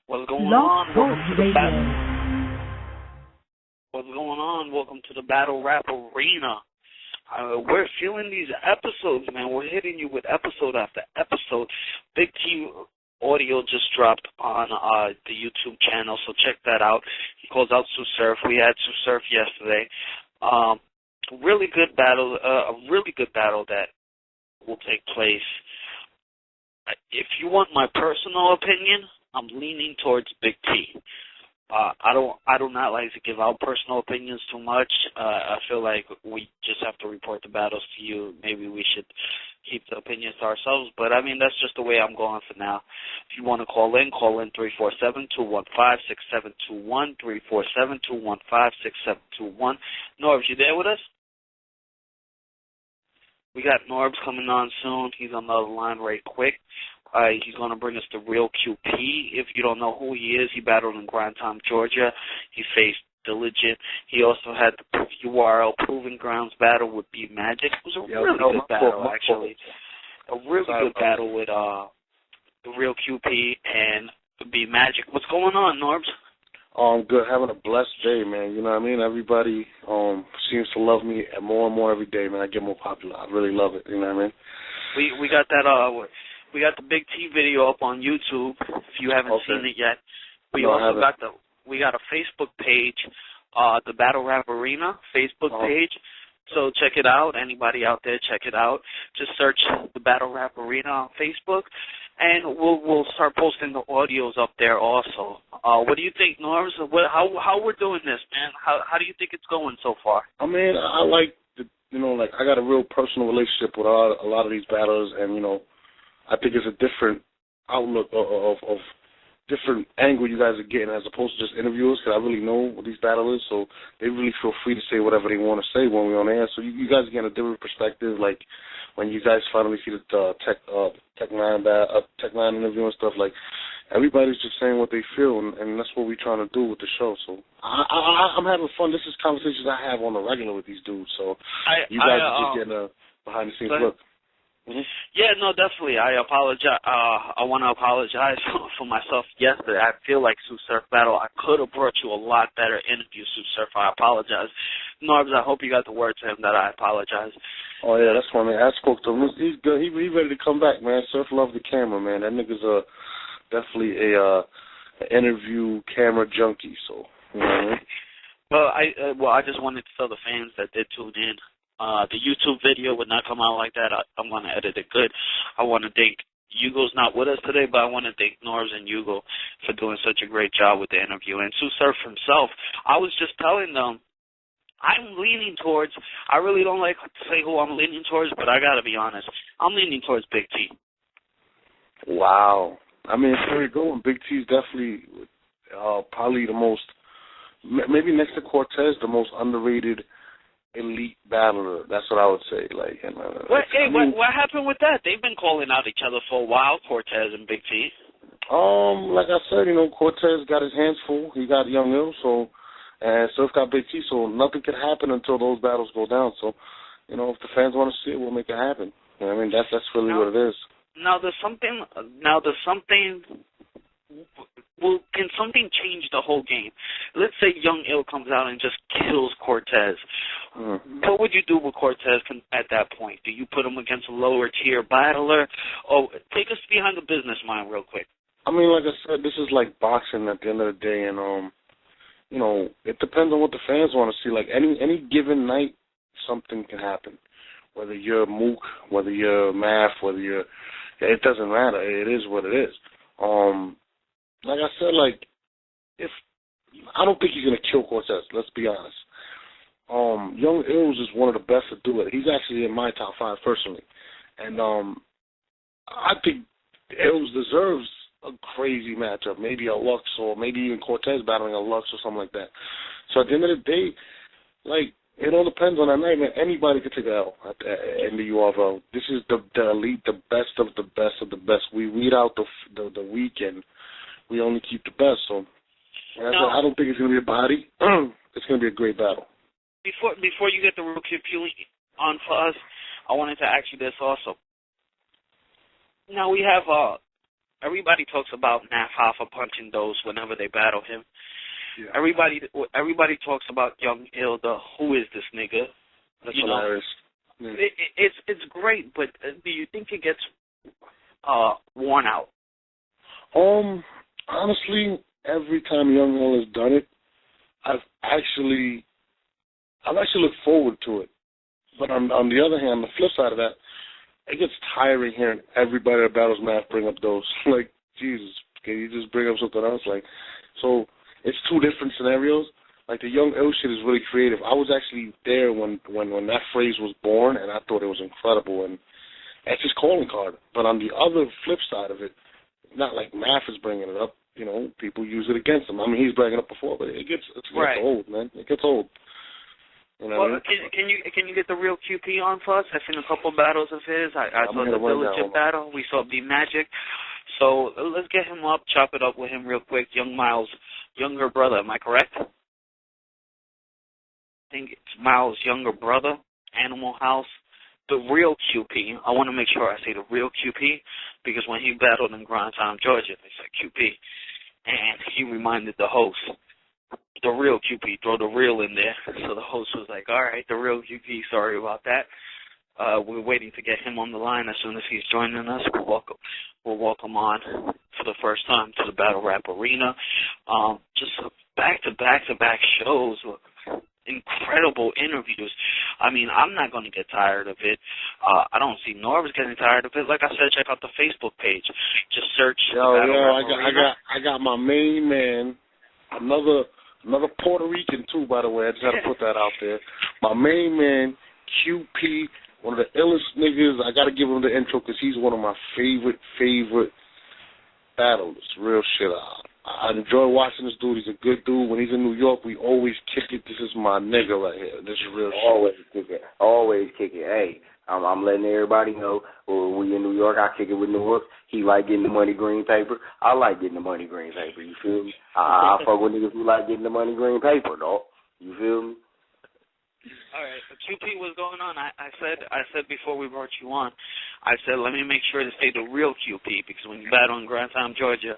What's going on? What's going on? Welcome to the Battle Rap Arena. We're feeling these episodes, man. We're hitting you with episode after episode. Big T audio just dropped on the YouTube channel, so check that out. He calls out Sue Surf. We had Sue Surf yesterday. Really good battle, a really good battle that will take place. If you want my personal opinion, I'm leaning towards Big T. I do not like to give out personal opinions too much. I feel like we just have to report the battles to you. Maybe we should keep the opinions to ourselves. But, I mean, that's just the way I'm going for now. If you want to call in 347-215-6721, 347-215-6721. Norbs, you there with us? We got Norbs coming on soon. He's on the other line right quick. He's going to bring us to RealQP. If you don't know who he is, he battled in Grindtime, Georgia. He faced Diligent. He also had the URL Proving Grounds battle with B Magic. It was a really good battle, actually. A really good battle with the RealQP and B Magic. What's going on, Norbs? Good. Having a blessed day, man. You know what I mean? Everybody seems to love me more and more every day, man. I get more popular. I really love it. You know what I mean? We got that. We got the Big T video up on YouTube. If you haven't seen it yet, we got a Facebook page, the Battle Rap Arena Facebook page. So check it out. Anybody out there, check it out. Just search the Battle Rap Arena on Facebook, and we'll start posting the audios up there also. What do you think, Norms? How we're doing this, man? How do you think it's going so far? I mean, I like I got a real personal relationship with a lot of these battlers, and I think it's a different outlook of different angle you guys are getting as opposed to just interviewers, because I really know what these battlers, so they really feel free to say whatever they want to say when we're on air. So you guys get a different perspective, like when you guys finally see the Tech Nine interview and stuff. Like everybody's just saying what they feel, and that's what we're trying to do with the show. So I'm having fun. This is conversations I have on the regular with these dudes. So you guys are just getting a behind the scenes look. Mm-hmm. Yeah, no, definitely. I apologize. I want to apologize for myself yesterday. I feel like Sue Surf battle, I could have brought you a lot better interview, Sue Surf. I apologize. Norbs, I hope you got the word to him that I apologize. Oh, yeah, that's funny. I spoke to him. He's good. He's ready to come back, man. Surf love the camera, man. That nigga's definitely an interview camera junkie, so, you know what I mean? Well, I just wanted to tell the fans that did tune in. The YouTube video would not come out like that. I'm going to edit it good. I want to thank Hugo's not with us today, but I want to thank Norbs and Hugo for doing such a great job with the interview. And Sue Surf himself, I was just telling them, I'm leaning towards, I really don't like to say who I'm leaning towards, but I got to be honest, I'm leaning towards Big T. Wow. I mean, it's very good one. Big T is definitely probably the most, maybe next to Cortez, the most underrated elite battler. That's what I would say. Like, what happened with that? They've been calling out each other for a while, Cortez and Big T. Like I said, Cortez got his hands full. He got Young Ill, and Surf got Big T, so nothing can happen until those battles go down. So, if the fans want to see it, we'll make it happen. You know what I mean? That's really what it is. Now there's something. Well, can something change the whole game? Let's say Young Ill comes out and just kills Cortez. What would you do with Cortez at that point? Do you put him against a lower-tier battler? Or take us behind the business mind real quick. I mean, like I said, this is like boxing at the end of the day, and, it depends on what the fans want to see. Like, any given night, something can happen. Whether you're Mook, whether you're Math, it doesn't matter. It is what it is. Like I said, I don't think he's gonna kill Cortez. Let's be honest. Young Ills is one of the best to do it. He's actually in my top 5 personally, and I think Ills deserves a crazy matchup. Maybe a Lux, or maybe even Cortez battling a Lux or something like that. So at the end of the day, it all depends on that night, man. Anybody could take an L in the URL. This is the elite, the best of the best of the best. We weed out the weekend. We only keep the best, so I don't think it's going to be a body. It's going to be a great battle. Before you get the RealQP on for us, I wanted to ask you this also. Now we have everybody talks about Naf Hoffa punching those whenever they battle him. Yeah. Everybody talks about Young Ilda. Who is this nigga? That's hilarious. Yeah. It's great, but do you think it gets worn out? Honestly, every time Young Ilda has done it, I've actually looked forward to it. But on the other hand, the flip side of that, it gets tiring hearing everybody that battles Math bring up those. Like, Jesus, can you just bring up something else? Like, so it's two different scenarios. Like, the Young Ill shit is really creative. I was actually there when that phrase was born, and I thought it was incredible. And that's his calling card. But on the other flip side of it, not like Math is bringing it up. You know, people use it against him. I mean, he's bringing it up before, but it gets old, man. It gets old. You know what I mean? Can you get the real QP on for us? I've seen a couple battles of his. I saw the Villager battle. We saw B Magic. So let's get him up, chop it up with him real quick. Young Miles' younger brother. Am I correct? I think it's Miles' younger brother. Animal House. The real QP. I want to make sure I say the real QP because when he battled in Grindtime, Georgia, they said QP, and he reminded the host. The real QP, throw the real in there. So the host was like, all right, the real QP, sorry about that. We're waiting to get him on the line. As soon as he's joining us, we'll welcome on for the first time to the Battle Rap Arena. Just back-to-back shows, incredible interviews. I mean, I'm not going to get tired of it. I don't see Norvis getting tired of it. Like I said, check out the Facebook page. Just search Battle Rap Arena. I got my main man, another Puerto Rican, too, by the way. I just had to put that out there. My main man, QP, one of the illest niggas. I got to give him the intro because he's one of my favorite battlers. Real shit. I enjoy watching this dude. He's a good dude. When he's in New York, we always kick it. This is my nigga right here. This is real shit. Always kick it. Hey, I'm letting everybody know when we in New York, I kick it with North. He like getting the money green paper. I like getting the money green paper. You feel me? I fuck with niggas who like getting the money green paper, dog. You feel me? All right, QP, what's going on? I said before we brought you on, I said let me make sure to say the real QP because when you battle in Grindtime, Georgia,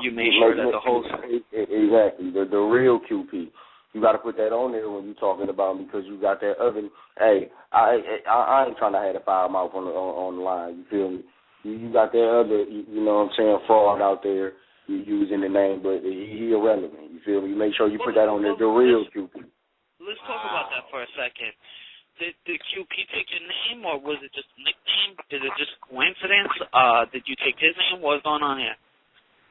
you make sure that the host exactly the real QP. You got to put that on there when you're talking about him because you got that other. Hey, I ain't trying to have a fire mouth on the line. You feel me? You got that other, you know what I'm saying, fraud out there. You using the name, but he irrelevant. You feel me? You make sure you put that on there. The real QP. Let's talk about that for a second. Did QP take your name, or was it just a nickname? Is it just coincidence? Did you take his name? What's going on here?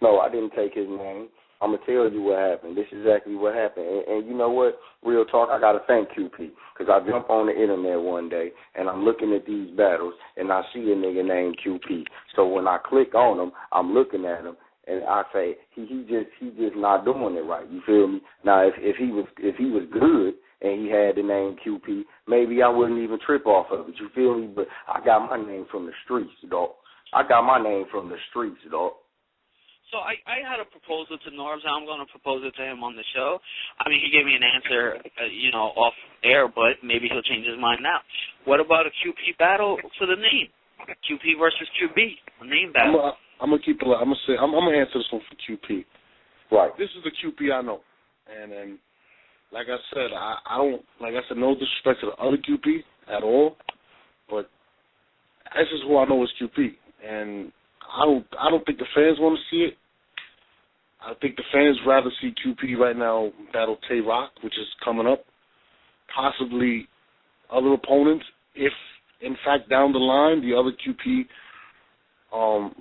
No, I didn't take his name. I'm going to tell you what happened. This is exactly what happened. And you know what? Real talk, I got to thank QP because I jump on the internet one day, and I'm looking at these battles, and I see a nigga named QP. So when I click on him, I'm looking at him, and I say, he just not doing it right. You feel me? Now, if he was good and he had the name QP, maybe I wouldn't even trip off of it. You feel me? But I got my name from the streets, dog. So I had a proposal to Norbs. I'm going to propose it to him on the show. I mean, he gave me an answer, off air, but maybe he'll change his mind now. What about a QP battle for the name? QP versus QB, a name battle. I'm gonna keep it. I'm gonna answer this one for QP. Right. This is the QP I know, and like I said, I don't, like I said, no disrespect to the other QP at all, but this is who I know as QP, and I don't think the fans want to see it. I think the fans rather see QP right now battle Tay Rock, which is coming up, possibly other opponents. If, in fact, down the line, the other QP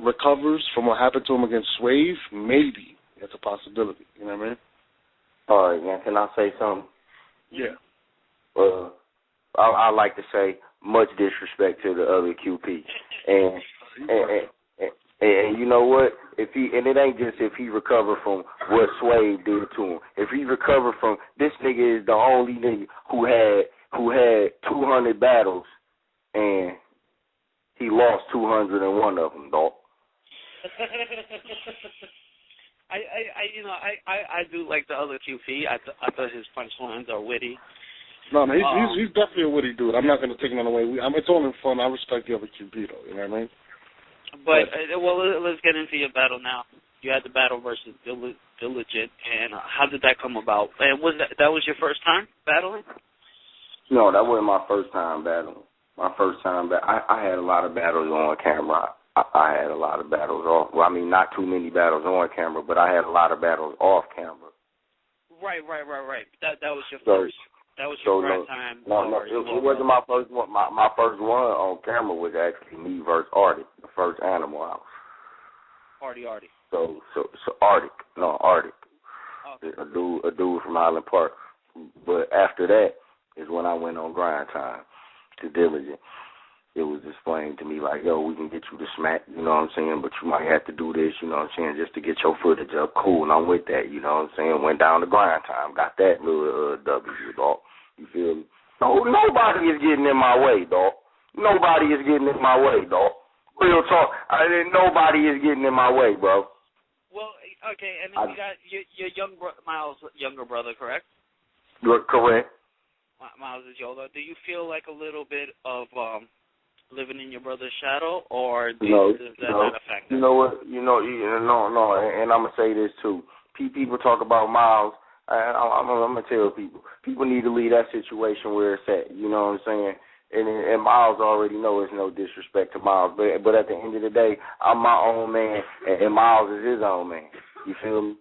recovers from what happened to him against Swave, maybe that's a possibility. You know what I mean? All right, man. Can I say something? Yeah. I like to say much disrespect to the other QP, and you know what? It ain't just if he recovered from what Swave did to him. If he recovered from, this nigga is the only nigga who had 200 battles and he lost 201 of them, dog. I do like the other QP. I thought his punchlines are witty. No, he's definitely a witty dude. I'm not going to take none away. It's all in fun. I respect the other QP, though. You know what I mean? But well, let's get into your battle now. You had the battle versus Diligent, and how did that come about? And was that was your first time battling? No, that wasn't my first time battling. My first time I had a lot of battles on camera. I had a lot of battles off. Well, I mean, not too many battles on camera, but I had a lot of battles off camera. Right. That was your first. That was your first time. No, it wasn't my first one. My first one on camera was actually me versus Arctic, the first Animal House. Artie. So Arctic. Okay. A dude from Highland Park. But after that is when I went on Grindtime to Diligent. It was explained to me like, yo, we can get you to smack, you know what I'm saying, but you might have to do this, you know what I'm saying, just to get your footage up. Cool, and I'm with that, you know what I'm saying. Went down to Grindtime, got that little W, dog. You feel me? No, nobody is getting in my way, dog. Nobody is getting in my way, dog. Real talk. Nobody is getting in my way, bro. Well, okay, and then you got your Miles' younger brother, correct? You're correct. Miles is older. Do you feel like a little bit of living in your brother's shadow, or does that not affect it? You know what? No, and I'm going to say this, too. People talk about Miles. I'm going to tell people need to leave that situation where it's at, you know what I'm saying? And Miles already know it's no disrespect to Miles, but at the end of the day, I'm my own man, and Miles is his own man. You feel me?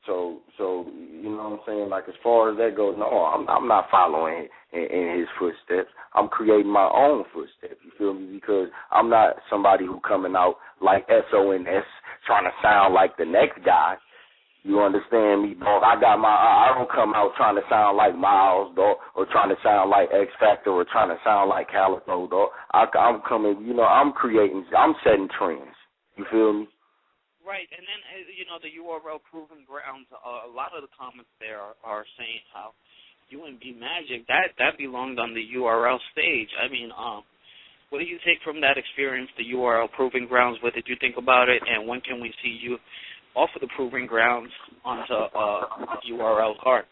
So you know what I'm saying? Like, as far as that goes, no, I'm not following in his footsteps. I'm creating my own footsteps, you feel me? Because I'm not somebody who coming out like SONS trying to sound like the next guy. You understand me, dog? I don't come out trying to sound like Miles, dog, or trying to sound like X Factor, or trying to sound like Calico, dog. I'm coming, you know, I'm setting trends. You feel me? Right, and then, you know, the URL Proving Grounds, a lot of the comments there are saying how UNB Magic, that belonged on the URL stage. I mean, what do you take from that experience, the URL Proving Grounds? What did you think about it, and when can we see you off of the Proving Grounds onto URL HART?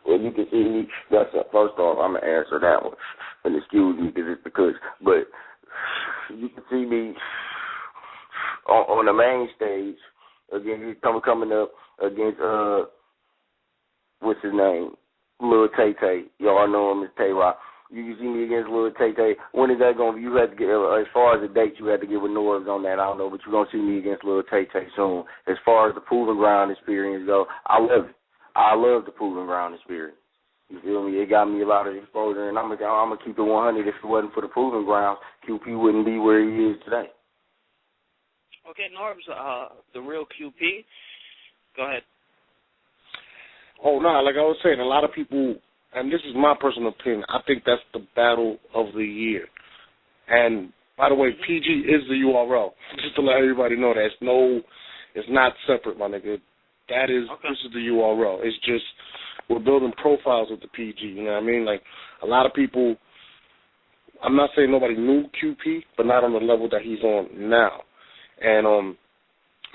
Well, you can see me. First off, I'm gonna answer that one, and excuse me but you can see me on the main stage again. Coming up against what's his name, Lil Tay Tay. Y'all know him as Tay Rock. You can see me against Lil Tay Tay. When is that going to be? You have to get, as far as the date, you have to get with Norbs on that. I don't know, but you're going to see me against Lil Tay Tay soon. As far as the Proving Ground experience go, I love it. I love the Proving Ground experience. You feel me? It got me a lot of exposure, and I'm gonna keep it 100. If it wasn't for the Proving Ground, QP wouldn't be where he is today. Okay, Norbs, the RealQP. Go ahead. Oh, no, like I was saying, a lot of people, and this is my personal opinion, I think that's the battle of the year. And, by the way, PG is the URL. Just to let everybody know that. It's not separate, my nigga. This is the URL. It's just, we're building profiles with the PG, you know what I mean? Like, a lot of people, I'm not saying nobody knew QP, but not on the level that he's on now. And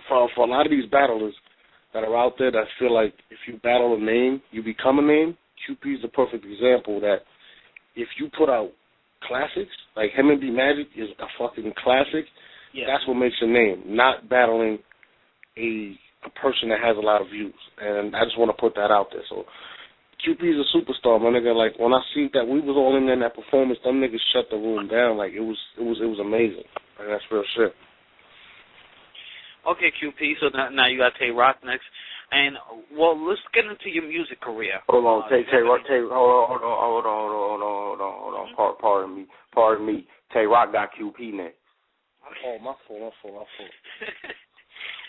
for a lot of these battlers that are out there that feel like if you battle a name, you become a name, QP is the perfect example that if you put out classics, like him and B Magic is a fucking classic, that's what makes a name, not battling a person that has a lot of views. And I just want to put that out there. So QP is a superstar, my nigga. Like, when I see that we was all in there in that performance, them niggas shut the room down. Like, it was amazing. Like, that's real shit. Okay, QP, so now you got Tay Rock next. And, well, let's get into your music career. Hold on, hold on. Pardon me. Tay Rock got QP next. Oh, my fault.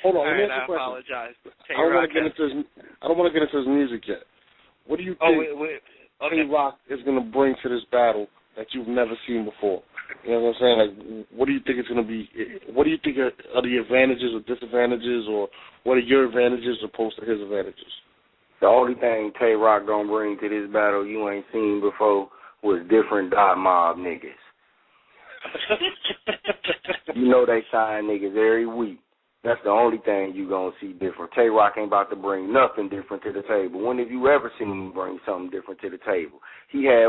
Hold on, let me ask you a question. I apologize. I don't want to get into his music yet. What do you think Tay Rock is going to bring to this battle that you've never seen before? You know what I'm saying? Like, what do you think it's going to be? What do you think are the advantages or disadvantages, or what are your advantages opposed to his advantages? The only thing Tay Rock going to bring to this battle you ain't seen before was different dot mob niggas. You know they sign niggas every week. That's the only thing you going to see different. Tay-Rock ain't about to bring nothing different to the table. When have you ever seen him bring something different to the table? He had,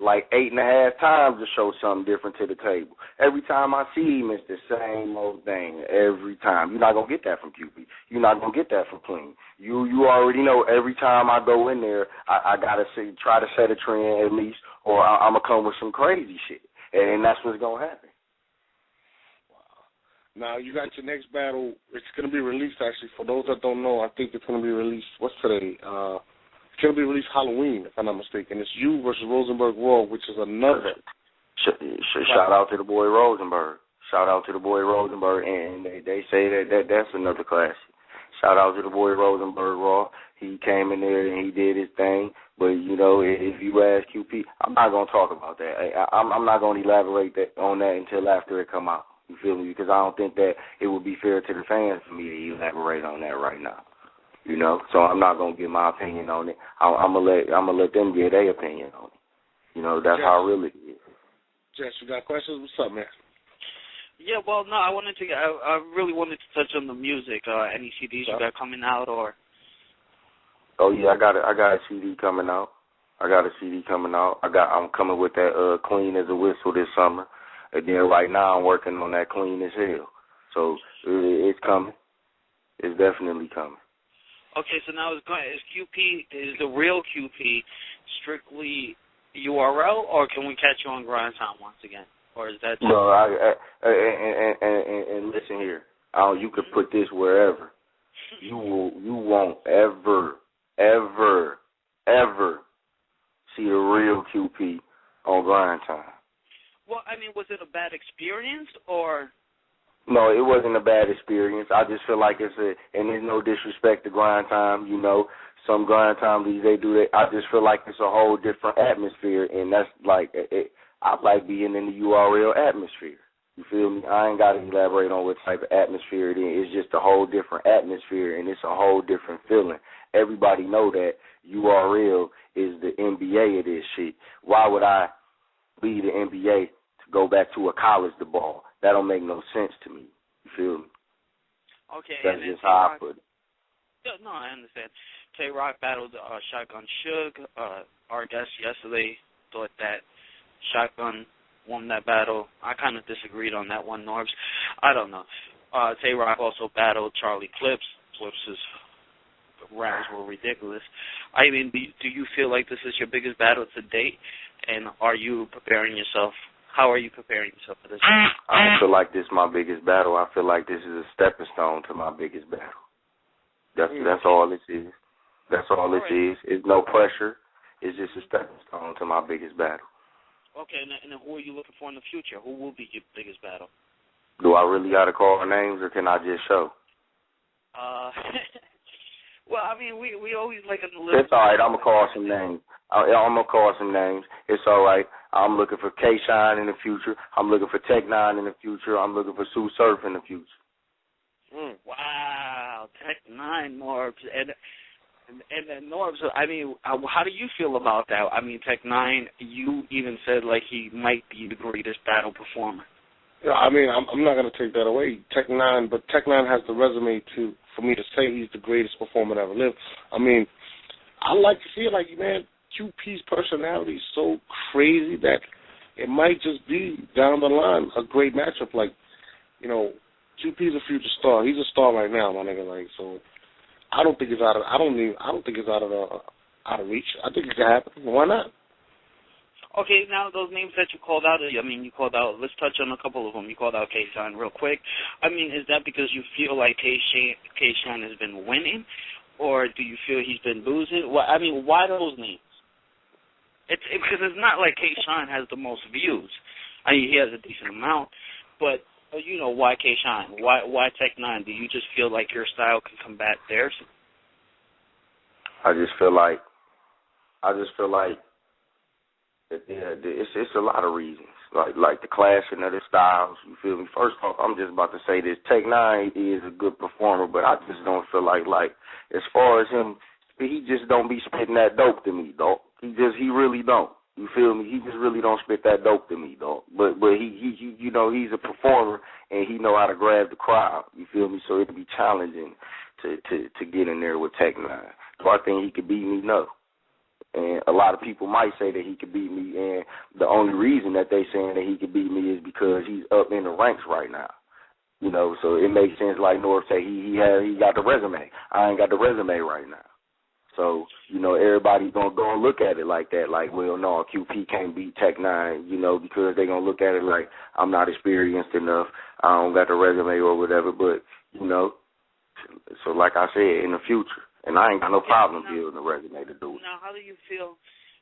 like 8.5 times to show something different to the table. Every time I see him, it's the same old thing every time. You're not going to get that from QP. You're not going to get that from Clean. You already know every time I go in there, I got to try to set a trend at least, or I'm going to come with some crazy shit. And that's what's going to happen. Now, you got your next battle. It's going to be released, actually. For those that don't know, I think it's going to be released, what's today? It's going to be released Halloween, if I'm not mistaken. It's you versus Rosenberg Raw, which is another. Shout out to the boy Rosenberg. Shout out to the boy Rosenberg. And they say that's another classic. Shout out to the boy Rosenberg Raw. He came in there and he did his thing. But, you know, if you ask QP, I'm not going to talk about that. I'm not going to elaborate on that until after it come out. You feel me? Because I don't think that it would be fair to the fans for me to elaborate on that right now. You know, so I'm not gonna give my opinion on it. I'm gonna let them give their opinion on it. You know, that's how real it is. Jess, you got questions? What's up, man? Yeah, well, no, I really wanted to touch on the music. Any CDs you got coming out, or? Oh yeah, I got a CD coming out. I'm coming with that Clean as a Whistle this summer. And then right now I'm working on that Clean as Hell. So it's coming. It's definitely coming. Okay, so now is the RealQP strictly URL, or can we catch you on Grindtime once again? Or is that just... No, and listen here. You could put this wherever. You won't ever see the RealQP on Grindtime. Well, I mean, was it a bad experience, or? No, it wasn't a bad experience. I just feel like and there's no disrespect to Grindtime, you know. Some Grindtime I just feel like it's a whole different atmosphere, and that's like, I like being in the URL atmosphere. You feel me? I ain't got to elaborate on what type of atmosphere it is. It's just a whole different atmosphere, and it's a whole different feeling. Everybody know that URL is the NBA of this shit. Why would I leave the NBA to go back to a college to ball? That don't make no sense to me. You feel me? Okay. That's just how I put it. Yeah, no, I understand. Tay-Rock battled Shotgun Suge. Our guest yesterday thought that Shotgun won that battle. I kind of disagreed on that one, Norbs. I don't know. Tay-Rock also battled Charlie Clips. Clips' rounds were ridiculous. I mean, do you feel like this is your biggest battle to date? And are you preparing yourself? How are you preparing yourself for this? I don't feel like this is my biggest battle. I feel like this is a stepping stone to my biggest battle. That's all this is. That's all this is. It's no pressure. It's just a stepping stone to my biggest battle. Okay, and who are you looking for in the future? Who will be your biggest battle? Do I really got to call names, or can I just show? Well, I mean, we always like a little... It's all right. I'm going to call some names. I'm going to call some names. It's all right. I'm looking for K-Shine in the future. I'm looking for Tech-9 in the future. I'm looking for Sue Surf in the future. Wow, Tech-9, Norbs. And then Norbs, I mean, how do you feel about that? I mean, Tech-9, you even said, like, he might be the greatest battle performer. Yeah, I mean, I'm not going to take that away. Tech-9, but Tech-9 has the resume for me to say he's the greatest performer that ever lived. I mean, I like to see it like, man, QP's personality is so crazy that it might just be down the line a great matchup. Like, you know, QP's a future star. He's a star right now, my nigga. Like, so I don't think it's out of reach. I think it can happen. Why not? Okay, now those names that you called out, I mean, let's touch on a couple of them. You called out K-Shine real quick. I mean, is that because you feel like K-Shine has been winning, or do you feel he's been losing? Well, I mean, why those names? Because it's not like K-Shine has the most views. I mean, he has a decent amount, but, you know, why K-Shine? Why Tech-9? Do you just feel like your style can combat theirs? I just feel like it's a lot of reasons, like the clashing of the styles. You feel me? First off, I'm just about to say this: Tech-9 is a good performer, but I just don't feel like as far as him, he just don't be spitting that dope to me, dog. He really don't. You feel me? He just really don't spit that dope to me, dog. But he you know, he's a performer and he know how to grab the crowd. You feel me? So it'd be challenging to get in there with Tech 9. Do I think he could beat me? No. And a lot of people might say that he could beat me, and the only reason that they saying that he could beat me is because he's up in the ranks right now. You know, so it makes sense. Like North say, he got the resume. I ain't got the resume right now. So, you know, everybody's going to go and look at it like that, like, well, no, QP can't beat Tech 9, you know, because they're going to look at it like I'm not experienced enough, I don't got the resume or whatever, but, you know, so like I said, in the future, and I ain't got no problem building a resume to do it. Now, how do you feel,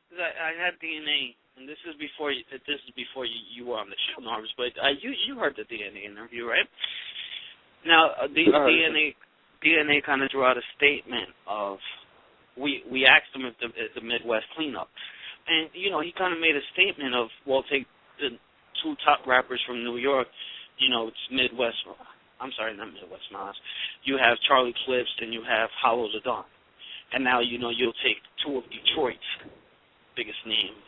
because I had DNA, and this is before you were on the show, Norris, but you heard the DNA interview, right? Now, DNA kind of drew out a statement of, we asked him if the Midwest cleanup. And, you know, he kind of made a statement of, well, take the two top rappers from New York, you know, it's Midwest. I'm sorry, not Midwest Nas. You have Charlie Clips and you have Hollow the Dawn. And now, you know, you'll take two of Detroit's biggest names,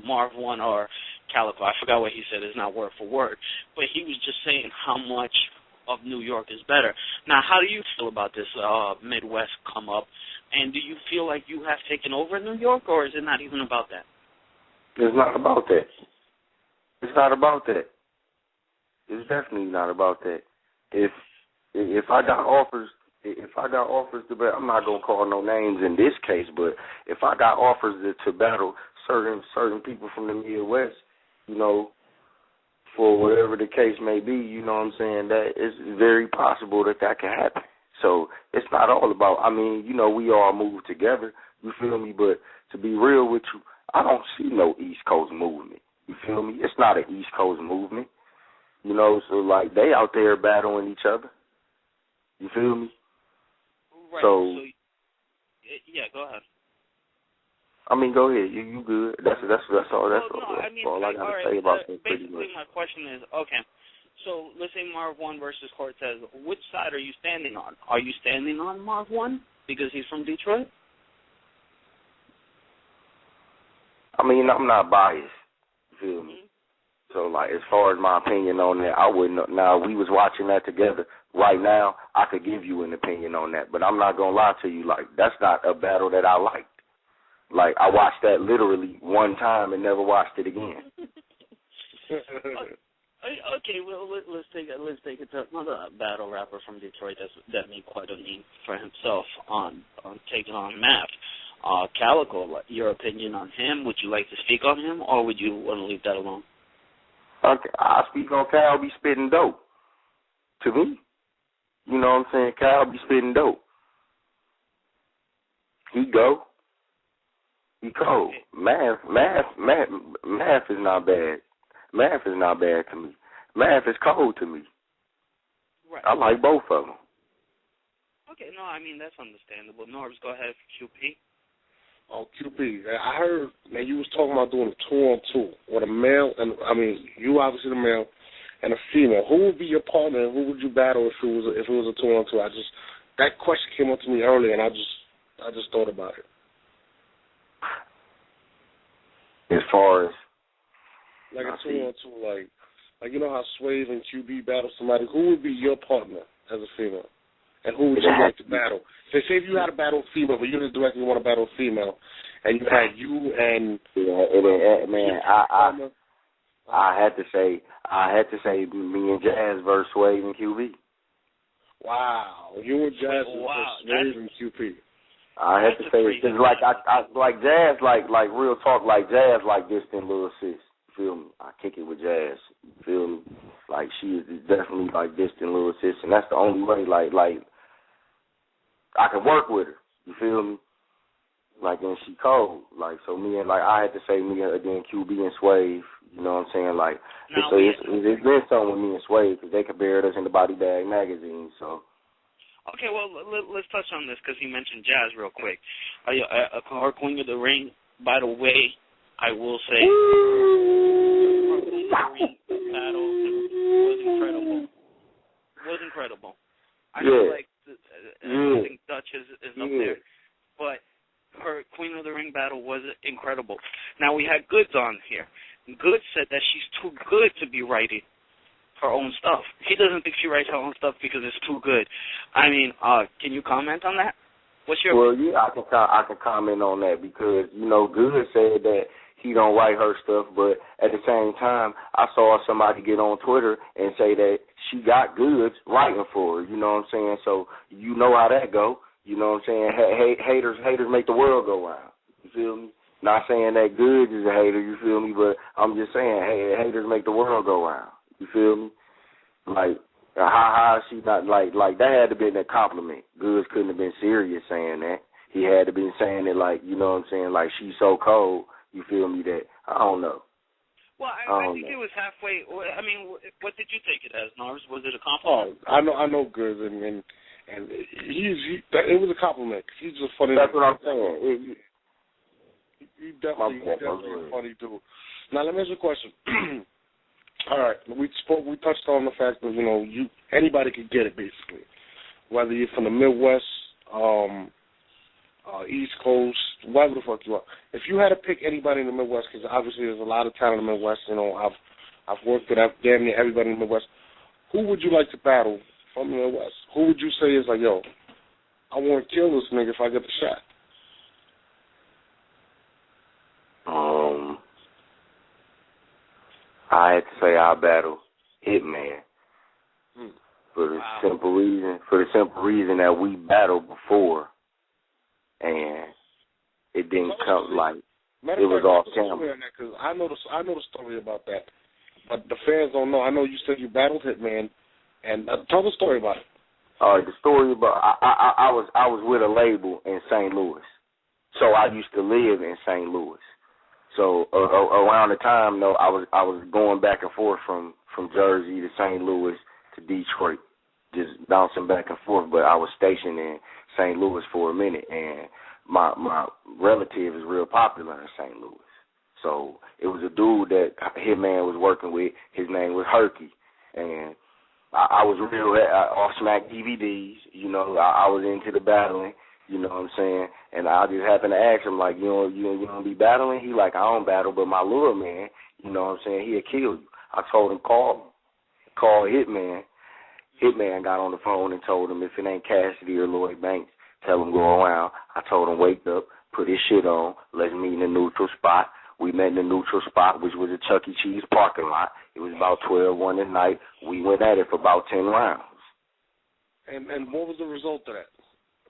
Marv 1 or Calico. I forgot what he said. It's not word for word. But he was just saying how much of New York is better. Now, how do you feel about this Midwest come up? And do you feel like you have taken over New York, or is it not even about that? It's not about that. It's not about that. It's definitely not about that. If I got offers to battle, I'm not gonna call no names in this case, but if I got offers to battle certain people from the Midwest, you know, for whatever the case may be, you know what I'm saying, that it's very possible that can happen. So it's not all about, I mean, you know, we all move together, you feel me? But to be real with you, I don't see no East Coast movement, you feel me? It's not an East Coast movement, you know, so like they out there battling each other, you feel me? Right. So yeah, go ahead. I mean, go ahead. You good? That's all. That's all I got to say about that. Basically, my question is, okay, so let's say Marv 1 versus Cortez. Which side are you standing on? Are you standing on Marv 1 because he's from Detroit? I mean, I'm not biased. You feel me? Mm-hmm. So, like, as far as my opinion on that, I wouldn't. Now, we was watching that together. Right now, I could give you an opinion on that, but I'm not gonna lie to you. Like, that's not a battle that I liked. Like, I watched that literally one time and never watched it again. Okay, well, let's take it to another battle rapper from Detroit that made quite a name for himself on taking on Math. Calico, your opinion on him? Would you like to speak on him, or would you want to leave that alone? Okay, I speak on Cal be spitting dope. To me, you know what I'm saying? Cal be spitting dope. He go. He cold. Math is not bad. Math is not bad to me. Math is cold to me. Right. I like both of them. Okay, no, I mean, that's understandable. Norbs, go ahead for QP. Oh, QP. I heard, man, you was talking about doing a 2-on-2 with a male, and I mean, you obviously the male, and a female. Who would be your partner, and who would you battle if it was a 2-on-2? That question came up to me earlier, and I just thought about it. As far as like a 2-on-2, like you know how Swave and QB battle somebody, who would be your partner as a female? And who would you like to battle? Say if you had a battle with female, but you just directly want to battle with female, and you had you and man, I had to say me and Jazz versus Swave and QB. Wow, you and Jazz versus Swave and QP. I had to say it because I like Jazz, like real talk, like Jazz, like distant little sis. You feel me? I kick it with Jazz. You feel me? Like she is definitely like distant little sis, and that's the only way. Like I can work with her. You feel me? Like, and she cold. Like, so me and I had to say me and then QB and Swave. You know what I'm saying? Like, it's been something with me and Swave because they compared us in the Body Bag magazine. So. Okay, well, let's touch on this because he mentioned Jazz real quick. Her Queen of the Ring, by the way, I will say, her Queen of the Ring battle was incredible. Was incredible. I feel like I think DUTCHESS is up there, but her Queen of the Ring battle battle was incredible. Now, we had Goods on here. Goods said that she's too good to be writing her own stuff. He doesn't think she writes her own stuff because it's too good. I mean, can you comment on that? What's your opinion? Yeah, I can comment on that because, Good said that he don't write her stuff, but at the same time, I saw somebody get on Twitter and say that she got Goods writing for her, you know what I'm saying? So you know how that go, you know what I'm saying? Haters make the world go round, you feel me? Not saying that Goods is a hater, you feel me, but I'm just saying, haters make the world go round, you feel me? Like, how she not, like that had to be a compliment. Goods couldn't have been serious saying that. He had to be saying it like, you know what I'm saying, like she's so cold. You feel me? That I don't know. Well, I think it was halfway. I mean, what did you take it as, Norris? Was it a compliment? Oh, I know, Goods, and it was a compliment. He's just funny. That's what I'm saying. He definitely a funny dude. Now let me ask you a question. All right, we touched on the fact that anybody could get it basically, whether you're from the Midwest, East Coast, whatever the fuck you are. If you had to pick anybody in the Midwest, because obviously there's a lot of talent in the Midwest, I've worked with damn near everybody in the Midwest. Who would you like to battle from the Midwest? Who would you say is like, yo, I want to kill this nigga if I get the shot? I had to say I'll battle Hitman for the simple reason that we battled before. And it didn't come like it was off camera. I know the story about that, but the fans don't know. I know you said you battled Hitman, and tell the story about it. The story about I was with a label in St. Louis, so I used to live in St. Louis. So around the time though, I was going back and forth from Jersey to St. Louis to Detroit, just bouncing back and forth. But I was stationed in St. Louis for a minute, and my relative is real popular in St. Louis. So it was a dude that Hitman was working with. His name was Herky, and I was real off smack DVDs. I was into the battling. You know what I'm saying? And I just happened to ask him, like, you don't be battling? He like, I don't battle, but my lure man, you know what I'm saying, he'll kill you. I told him, call Hitman. Hitman got on the phone and told him if it ain't Cassidy or Lloyd Banks, tell him go around. I told him wake up, put his shit on, let's meet in the neutral spot. We met in the neutral spot, which was a Chuck E. Cheese parking lot. It was about 12-1 at night. We went at it for about 10 rounds. And what was the result of that?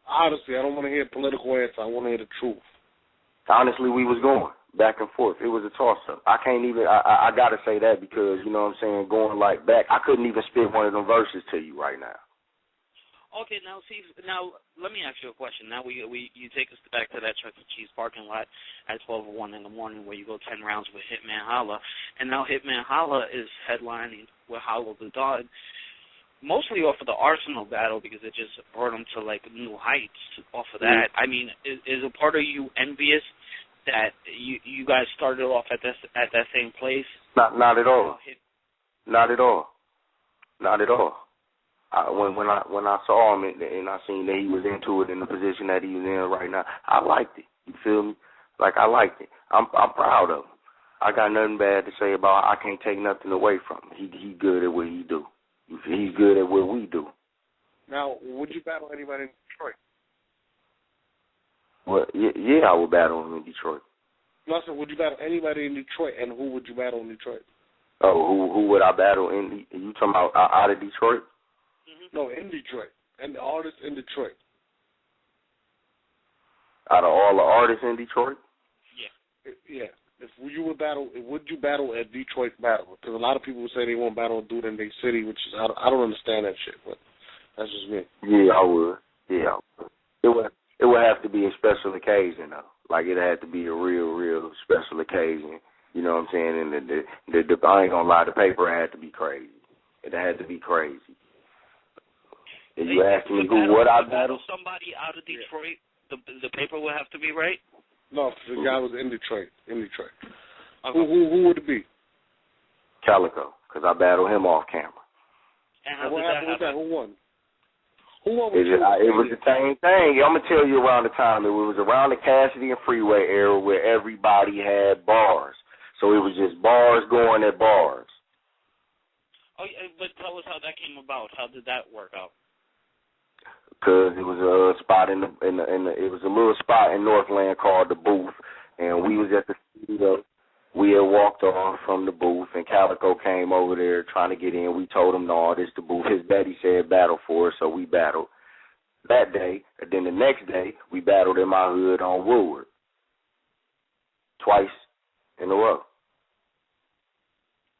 Honestly, I don't want to hear political answer. I want to hear the truth. Honestly, we was going back and forth. It was a toss-up. I can't even, I got to say that because, you know what I'm saying, going like back, I couldn't even spit one of them verses to you right now. Okay, now let me ask you a question. Now you take us back to that Chuck E. Cheese parking lot at 12:01 in the morning where you go 10 rounds with Hitman Holla, and now Hitman Holla is headlining with Hollow the Dog, mostly off of the Arsenal battle because it just brought him to like new heights off of that. I mean, is a part of you envious that you guys started off at that same place? Not at all. Not at all. Not at all. When I saw him and I seen that he was into it in the position that he's in right now, I liked it. You feel me? Like I liked it. I'm proud of him. I got nothing bad to say about it. I can't take nothing away from him. He good at what he do. He's good at what we do. Now, would you battle anybody in Detroit? Well, yeah, I would battle him in Detroit. No, sir, would you battle anybody in Detroit, and who would you battle in Detroit? Oh, who would I battle in? You talking about out of Detroit? Mm-hmm. No, in Detroit, and the artists in Detroit. Out of all the artists in Detroit? Yeah. Yeah. If you would battle, would you battle at Detroit battle? Because a lot of people say they won't battle a dude in their city, which is I don't understand that shit, but that's just me. Yeah, I would. Yeah, it would have to be a special occasion though. Like it had to be a real special occasion. You know what I'm saying? And the I ain't gonna lie, the paper had to be crazy. It had to be crazy. If you ask me who would I battle? Somebody out of Detroit, the paper would have to be right. No, the guy was in Detroit. Okay. Who would it be? Calico, because I battled him off camera. And what happened with that? Who won? Who won with It was the same thing. I'm gonna tell you around the time. It was around the Cassidy and Freeway era where everybody had bars. So it was just bars going at bars. Oh, yeah, but tell us how that came about. How did that work out? Because it was a spot it was a little spot in Northland called the Booth, and we was at the studio. We had walked off from the booth, and Calico came over there trying to get in. We told him, no, this the booth. His daddy said battle for us, so we battled that day. And then the next day, we battled in my hood on Woodward. Twice in a row.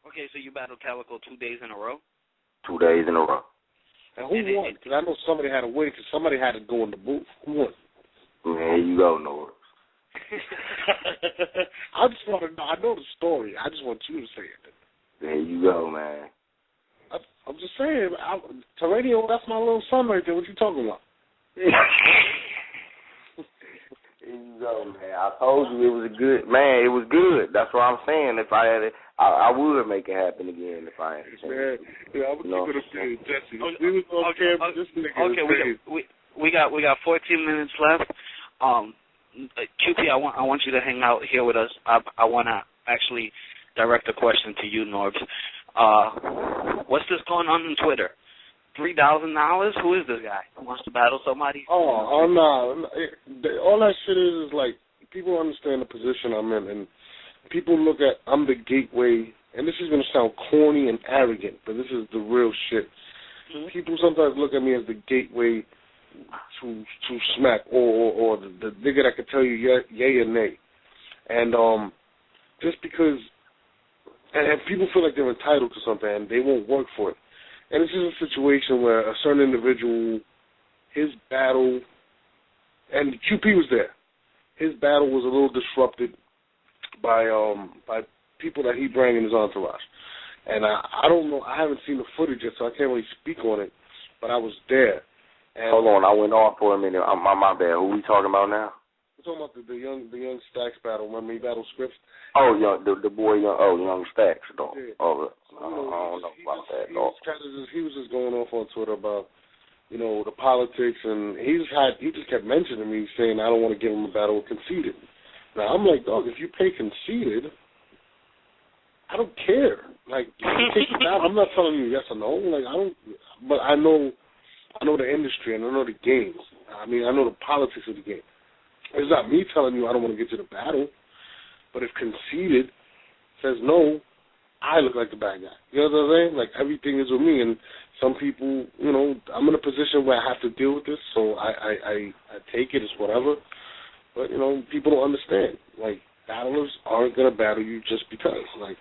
Okay, so you battled Calico 2 days in a row? 2 days in a row. And who won? Because I know somebody had to win because somebody had to go in the booth. Who won? There you go, Norbs. I just want to know. I know the story. I just want you to say it. There you go, man. I'm just saying. To radio, that's my little son right there. What you talking about? There you go, man. I told you it was a good man. It was good. That's what I'm saying. If I had it, I would make it happen again if I had it. Man, yeah, I would keep it up there, Jesse. Okay, We was on camera. This nigga we got 14 minutes left. QP, I want you to hang out here with us. I want to actually direct a question to you, Norbs. What's this going on Twitter? $3,000? Who is this guy? Who wants to battle somebody? Oh no! All that shit is like people understand the position I'm in, and people look at I'm the gateway. And this is gonna sound corny and arrogant, but this is the real shit. Mm-hmm. People sometimes look at me as the gateway to smack, or the nigga that could tell you yay or nay. And just because, and people feel like they're entitled to something and they won't work for it. And this is a situation where a certain individual, his battle, and QP was there. His battle was a little disrupted by people that he brought in his entourage. And I don't know, I haven't seen the footage yet, so I can't really speak on it, but I was there. And hold on, I went off for a minute. My bad. Who we talking about now? We're talking about the young Stacks battle. Remember he battled Scripps? Oh, the boy, young Stacks. Though. Yeah. Oh, I don't know about that. He was just going off on Twitter about, the politics, and he just kept mentioning me, saying I don't want to give him a battle with Conceited. Now I'm like, dog, if you pay Conceited, I don't care. Like, you take it down. I'm not telling you yes or no. Like, I don't. But I know the industry and I know the games. I mean, I know the politics of the game. It's not me telling you I don't want to get to the battle, but if Conceited says no, I look like the bad guy. You know what I'm saying? Like, everything is with me, and some people, I'm in a position where I have to deal with this, so I take it as whatever. But, people don't understand. Like, battlers aren't going to battle you just because. Like,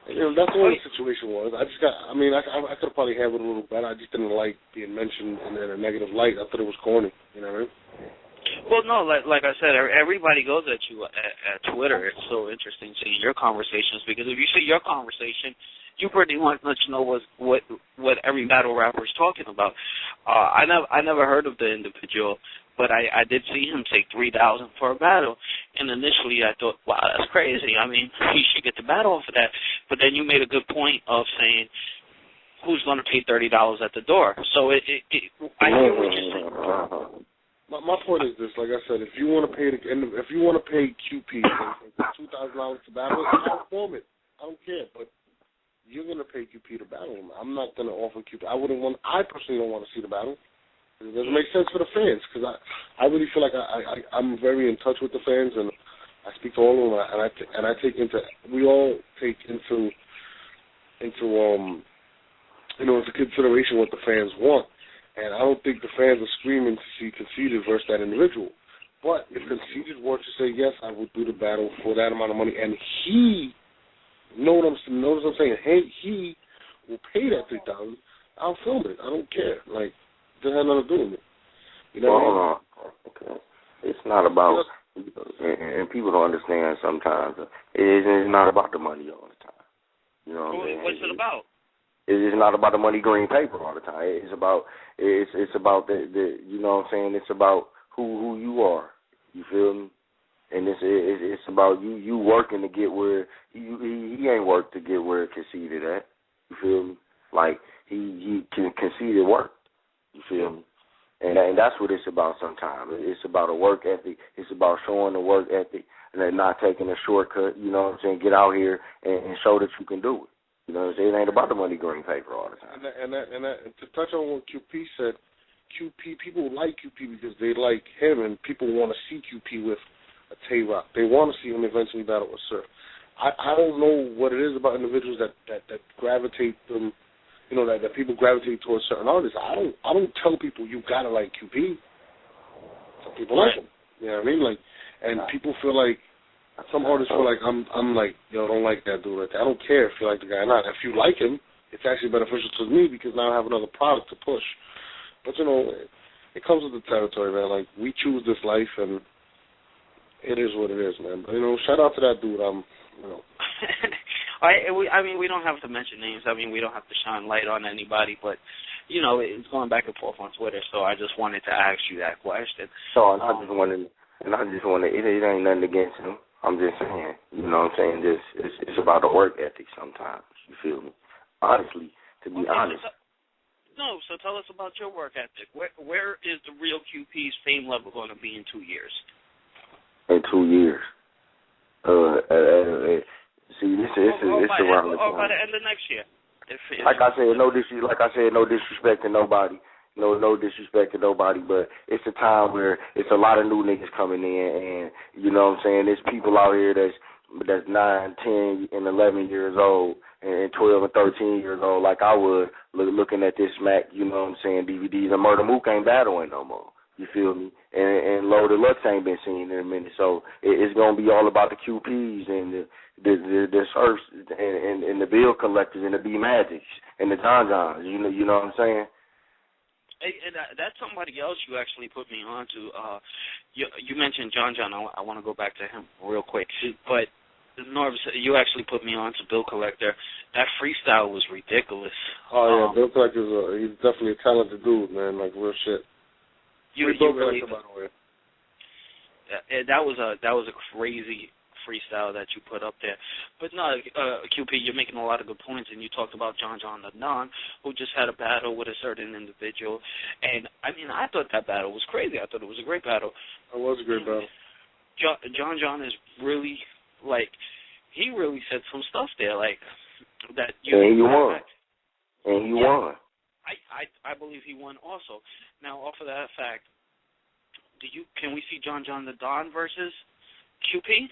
that's what the situation was. I could have probably handled it a little better. I just didn't like being mentioned in a negative light. I thought it was corny. You know what I mean? Well, no, like I said, everybody goes at you at Twitter. It's so interesting seeing your conversations, because if you see your conversation, you pretty much know what every battle rapper is talking about. I never heard of the individual, but I did see him take $3,000 for a battle, and initially I thought, wow, that's crazy. I mean, he should get the battle off of that. But then you made a good point of saying, who's going to pay $30 at the door? So I hear what you're saying. My point is this: like I said, if you want to pay QP $2,000 to battle, I'll form it. I don't care, but you're gonna pay QP to battle him. I'm not gonna offer QP. I personally don't want to see the battle. It doesn't make sense for the fans, because I really feel like I'm very in touch with the fans, and I speak to all of them, and we all take into consideration what the fans want. And I don't think the fans are screaming to see Conceited versus that individual. But if Conceited were to say, yes, I would do the battle for that amount of money, and he, notice what I'm saying, hey, he will pay that $3,000, I'll film it. I don't care. Like, it doesn't have nothing to do with it. You know what I mean? Okay. It's not about, and people don't understand sometimes, it's not about the money all the time. You know what I mean? What's it about? It's not about the money green paper all the time. It's about the you know what I'm saying. It's about who you are. You feel me? And it's about you working to get where he ain't worked to get where Conceited at. You feel me? Like he Conceited worked. You feel me? And that's what it's about sometimes. It's about a work ethic. It's about showing the work ethic and then not taking a shortcut, you know what I'm saying? Get out here and show that you can do it. You know what I'm saying? It ain't about the money green paper all the time. And to touch on what QP said, people like QP because they like him, and people want to see QP with a Tay-Rock. They want to see him eventually battle with Surf. I don't know what it is about individuals that gravitate them, you know, that people gravitate towards certain artists. I don't tell people you gotta like QP. Some people like him. You know what I mean? Like, and people feel like, some artists feel like I'm like, yo, don't like that dude. Like, I don't care if you like the guy or not. If you like him, it's actually beneficial to me because now I have another product to push. But, you know, it comes with the territory, man. Like, we choose this life, and it is what it is, man. But, you know, shout out to that dude. You know. I mean, we don't have to mention names. I mean, we don't have to shine light on anybody, but, you know, it's going back and forth on Twitter, so I just wanted to ask you that question. So, and I just wanted, it ain't nothing against him. I'm just saying, you know what I'm saying? It's about the work ethic sometimes, you feel me? Honestly, to be honest. So tell us about your work ethic. Where is the RealQP's fame level going to be in 2 years? In 2 years. See, it's around the corner. By the end of next year. Like I said, no disrespect to nobody. No disrespect to nobody, but it's a time where it's a lot of new niggas coming in, and you know what I'm saying, there's people out here that's 9, 10, and 11 years old, and 12 and 13 years old, like I was, looking at this smack, you know what I'm saying, DVDs, and Murder Mook ain't battling no more. You feel me? And Loaded Lux ain't been seen in a minute, so it's gonna be all about the QPs and the Surfs and the bill collectors and the B Magics and the John Johns. You know what I'm saying? Hey, that's somebody else you actually put me on to. You mentioned John John. I want to go back to him real quick. But, Norv, you actually put me on to Bill Collector. That freestyle was ridiculous. Oh, yeah, Bill Collector's he's definitely a talented dude, man, like real shit. You really, by the way. That was a crazy freestyle that you put up there. But no, QP, you're making a lot of good points, and you talked about John John the Don, who just had a battle with a certain individual. And, I mean, I thought that battle was crazy. I thought it was a great battle. It was a great battle. John John is really, like, he really said some stuff there, like, that you... And he won. And he won. I believe he won also. Now, off of that fact, can we see John John the Don versus QP?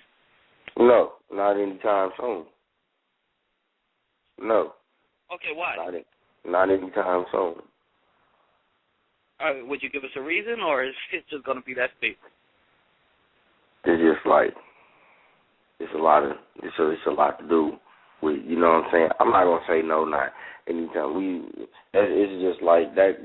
No, not anytime soon. No. Okay, why? Not anytime soon. Would you give us a reason, or is it just going to be that big? It's just like, it's a lot to do with, you know what I'm saying? I'm not going to say no, not anytime. It's just like that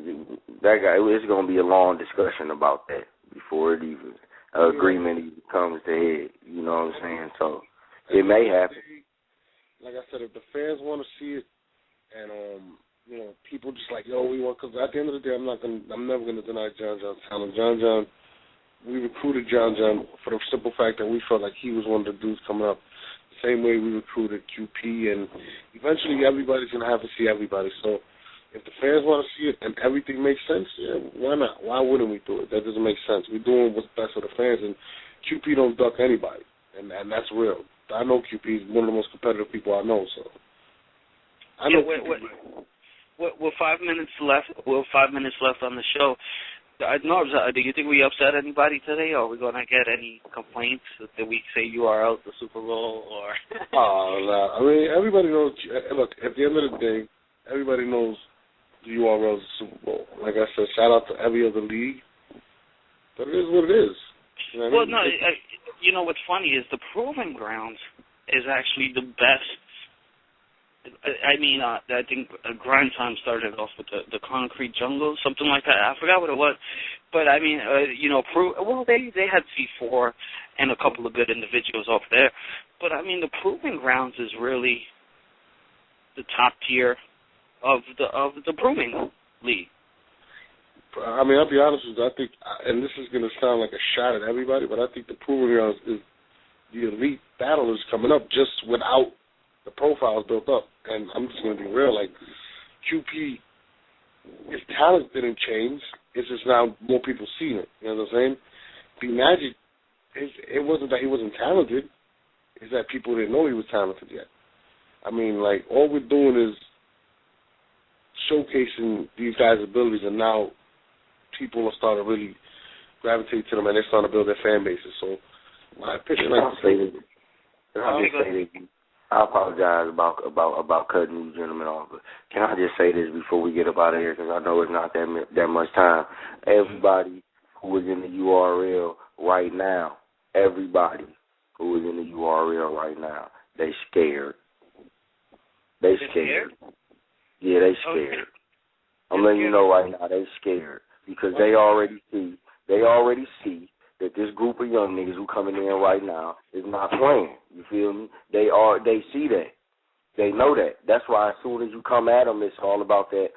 guy, it's going to be a long discussion about that before it even, agreement even comes to head, you know what I'm saying? So, it may happen. Like I said, if the fans want to see it, and, you know, people just like, yo, we want, because at the end of the day, I'm never going to deny John John's talent. John John, we recruited John John for the simple fact that we felt like he was one of the dudes coming up. The same way we recruited QP, and eventually everybody's going to have to see everybody. So if the fans want to see it and everything makes sense, yeah, why not? Why wouldn't we do it? That doesn't make sense. We're doing what's best for the fans, and QP don't duck anybody, and that's real. I know QP is one of the most competitive people I know, so I know. With 5 minutes left, on the show. Norbs, do you think we upset anybody today, or are we going to get any complaints? Did we say URL the Super Bowl, or? Oh, no. I mean, everybody knows. Look, at the end of the day, everybody knows the URL is the Super Bowl. Like I said, shout out to every other league, but it is what it is. You know what I mean? No, you know what's funny is the Proving Grounds is actually the best. I mean, I think Grindtime started off with the Concrete Jungle, something like that. I forgot what it was. But, I mean, you know, they had C4 and a couple of good individuals off there. But, I mean, the Proving Grounds is really the top tier of the Proving League. I mean, I'll be honest with you. I think, and this is going to sound like a shot at everybody, but I think the Proving Grounds is the elite battlers coming up just without the profiles built up. And I'm just going to be real, like, QP his talent didn't change. It's just now more people seeing it. You know what I'm saying? B-Magic, it wasn't that he wasn't talented. It's that people didn't know he was talented yet. I mean, like, all we're doing is showcasing these guys' abilities, and now people are starting to really gravitate to them, and they're starting to build their fan bases. So my opinion, I apologize about cutting you gentlemen off, but can I just say this before we get up out of here, because I know it's not that much time. Everybody who is in the URL right now, they scared. They scared. Yeah, they scared. Okay. I'm letting you know right now, they scared because they already see that this group of young niggas who coming in right now is not playing. You feel me? They see that. They know that. That's why as soon as you come at them, it's all about that.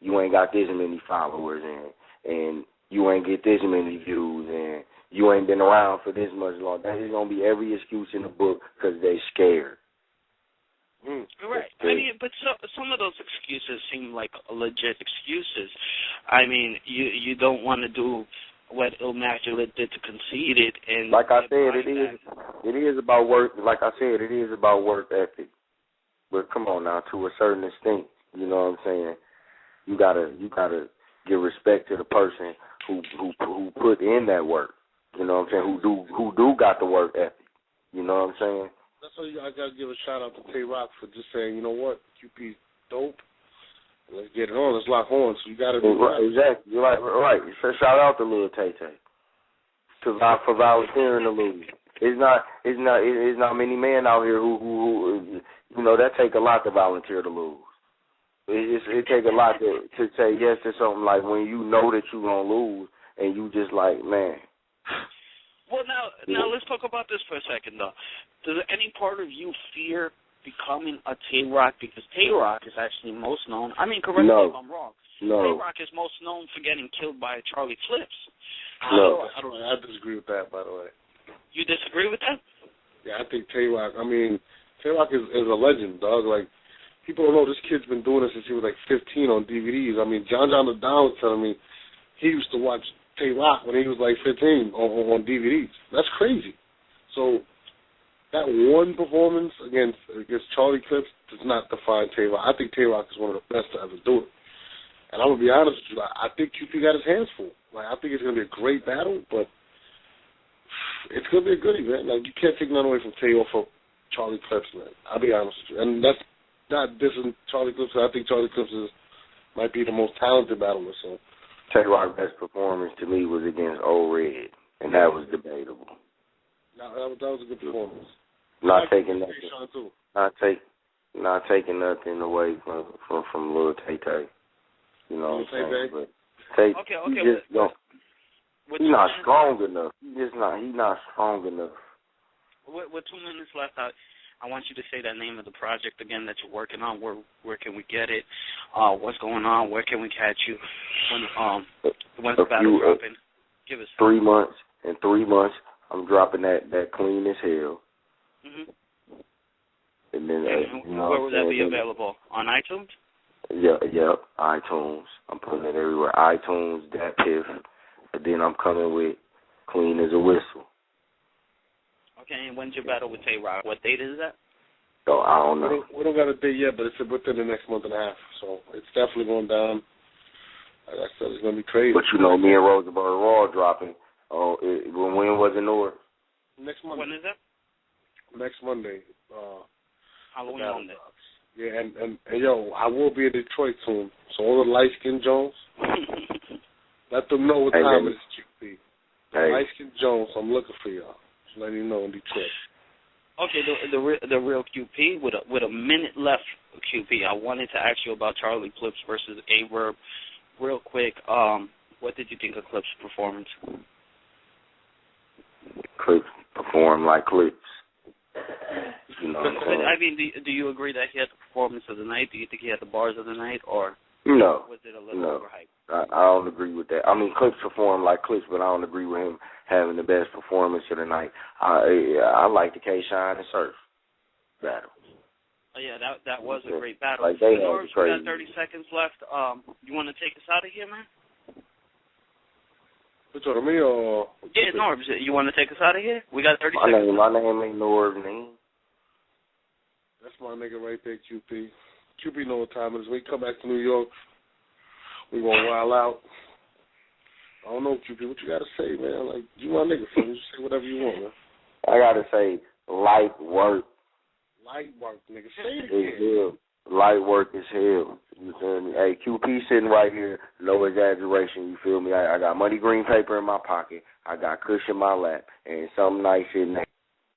You ain't got this many followers, and you ain't get this many views, and you ain't been around for this much long. That is gonna be every excuse in the book because they scared. Right. I mean, but some of those excuses seem like legit excuses. I mean, you don't want to do what Immaculate did to concede it, and like I said, it is about work. Like I said, it is about work ethic. But come on now, to a certain extent, you know what I'm saying. You gotta give respect to the person who put in that work. You know what I'm saying. Who do got the work ethic. You know what I'm saying. That's why I got to give a shout-out to Tay-Rock for just saying, you know what, QP's dope. Let's get it on. Let's lock on. So you got to do that. Exactly. You're right. So shout out to Lil Tay-Tay for volunteering to lose. It's not many men out here who that take a lot to volunteer to lose. It take a lot to say yes to something like when you know that you're going to lose and you just like, man. Well, now let's talk about this for a second, though. Does any part of you fear becoming a Tay-Rock? Because Tay-Rock is actually most known. I mean, correct me if I'm wrong. No. Tay-Rock is most known for getting killed by Charlie Clips. I disagree with that, by the way. You disagree with that? Yeah, I think Tay-Rock, Tay-Rock is a legend, dog. Like, people don't know this kid's been doing this since he was like 15 on DVDs. I mean, John the Don was telling me he used to watch Tay-Rock when he was like 15 on DVDs. That's crazy. So that one performance against Charlie Clips does not define Tay-Rock. I think Tay-Rock is one of the best to ever do it. And I'm going to be honest with you, I think QP got his hands full. Like, I think it's going to be a great battle, but it's going to be a goodie, man. Like, you can't take nothing away from Tay or from Charlie Clips, man. I'll be honest with you. And that's not dissing Charlie Clips. I think Charlie Clips might be the most talented battler, so. Tay-Rock's best performance to me was against Old Red, and that was debatable. No, that was a good performance. Not taking nothing away from Lil Tay-Tay. You know what I'm saying? But he's not strong enough. He's not strong enough. With 2 minutes left, I want you to say that name of the project again that you're working on. Where can we get it? What's going on? Where can we catch you? When's the battle dropping? Give us 3 months. In 3 months, I'm dropping that Clean as Hell. Mm-hmm. And then where will that be available? On iTunes? Yeah, iTunes. I'm putting it everywhere. iTunes, DatPiff. And then I'm coming with Clean as a Whistle. Okay, and when's your battle with Tay-Rock? What date is that? Oh, I don't know. We don't got a date yet, but it's within the next month and a half. So it's definitely going down. Like I said, it's going to be crazy. But me and Rosenberg Raw dropping. When was it, Nord? Next Monday. When is that? Next Monday. Halloween Monday. Yeah, and yo, I will be in Detroit soon. So all the light-skinned Jones, let them know what time it is, QP. Light-skinned Jones, I'm looking for y'all. Just letting you know in Detroit. Okay, the real QP with a minute left. QP, I wanted to ask you about Charlie Clips versus A-Verb. Real quick, what did you think of Clips' performance? Clips performed like Clips. You know what I'm saying? I mean, do you agree that he had the performance of the night? Do you think he had the bars of the night, or no? Was it a little overhyped? I don't agree with that. I mean, Clips performed like Clips, but I don't agree with him having the best performance of the night. I like the K-Shine and Surf battle. Oh, yeah, that was a great battle. Like, they Norbs, had we got 30 seconds left. You want to take us out of here, man? You talking to me or? Yeah, Norbs, you want to take us out of here? We got 30 seconds. My name ain't Norbs, man. That's my nigga right there, QP. QP know what time it is. When we come back to New York, we gonna wild out. I don't know, QP, what you gotta say, man? Like, you my nigga, so you say whatever you want, man. I gotta say, light work. Light work, nigga. Say it It's again. hell. Light work is hell. You feel me? Hey, QP sitting right here, no exaggeration, you feel me? I got money green paper in my pocket, I got Kush in my lap, and something nice in there.